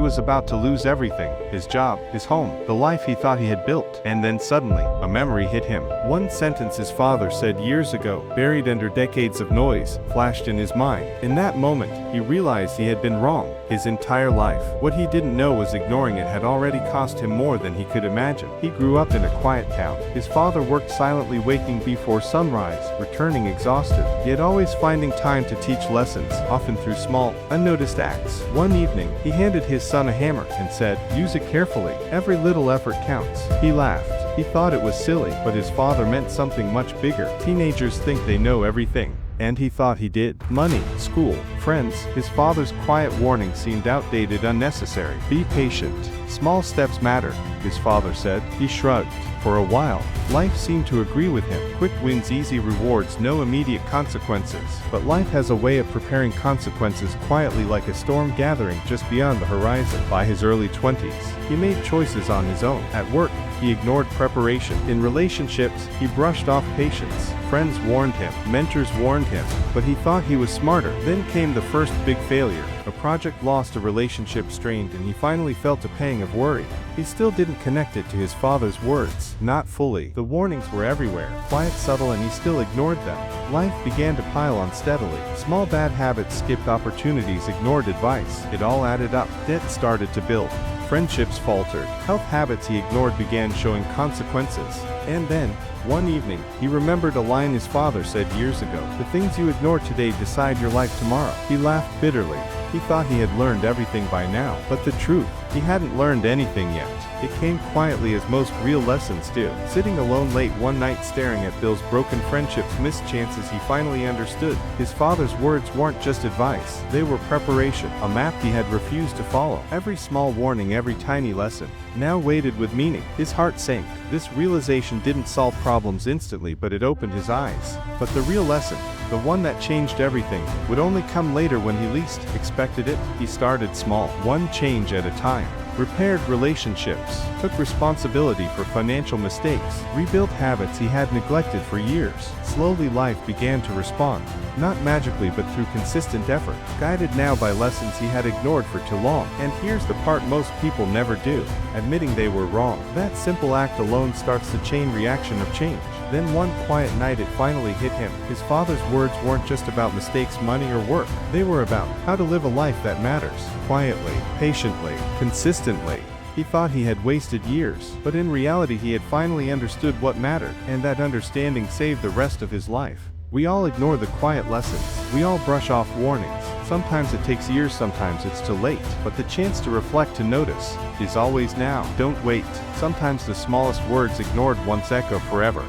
was about to lose everything: his job, his home, the life he thought he had built. And then suddenly, a memory hit him. One sentence his father said years ago, buried under decades of noise, flashed in his mind. In that moment, he realized he had been wrong his entire life. What he didn't know was ignoring it had already cost him more than he could imagine. He grew up in a quiet town. His father worked silently, waking before sunrise, returning exhausted, yet always finding time to teach lessons, often through small, unnoticed acts. One evening, he handed his son a hammer and said, "Use it carefully. Every little effort counts." He laughed. He thought it was silly, but his father meant something much bigger. Teenagers think they know everything. And he thought he did. Money, school, friends. His father's quiet warning seemed outdated, unnecessary. Be patient. Small steps matter, his father said. He shrugged. For a while, life seemed to agree with him. Quick wins, easy rewards, no immediate consequences. But life has a way of preparing consequences quietly, like a storm gathering just beyond the horizon. By his early 20s, he made choices on his own. At work, he ignored preparation. In relationships, he brushed off patience. Friends warned him, mentors warned him, but he thought he was smarter. Then came the first big failure. A project lost, a relationship strained, and he finally felt a pang of worry. He still didn't connect it to his father's words. Not fully. The warnings were everywhere, quiet, subtle, and he still ignored them. Life began to pile on steadily. Small bad habits, skipped opportunities, ignored advice. It all added up. Debt started to build. Friendships faltered. Health habits he ignored began showing consequences. And then, one evening, he remembered a line his father said years ago: "The things you ignore today decide your life tomorrow." He laughed bitterly. He thought he had learned everything by now. But the truth, he hadn't learned anything yet. It came quietly, as most real lessons do. Sitting alone late one night, staring at Bill's broken friendships, missed chances, he finally understood. His father's words weren't just advice. They were preparation, a map he had refused to follow. Every small warning, every tiny lesson, now weighted with meaning. His heart sank. This realization didn't solve problems instantly, but it opened his eyes. But the real lesson, the one that changed everything, would only come later, when he least expected it. He started small, one change at a time. Repaired relationships, took responsibility for financial mistakes, rebuilt habits he had neglected for years. Slowly life began to respond, not magically but through consistent effort, guided now by lessons he had ignored for too long. And here's the part most people never do: admitting they were wrong. That simple act alone starts the chain reaction of change. Then one quiet night it finally hit him. His father's words weren't just about mistakes, money, or work. They were about how to live a life that matters. Quietly, patiently, consistently. He thought he had wasted years, but in reality he had finally understood what mattered, and that understanding saved the rest of his life. We all ignore the quiet lessons. We all brush off warnings. Sometimes it takes years, sometimes it's too late. But the chance to reflect, to notice, is always now. Don't wait. Sometimes the smallest words ignored once echo forever.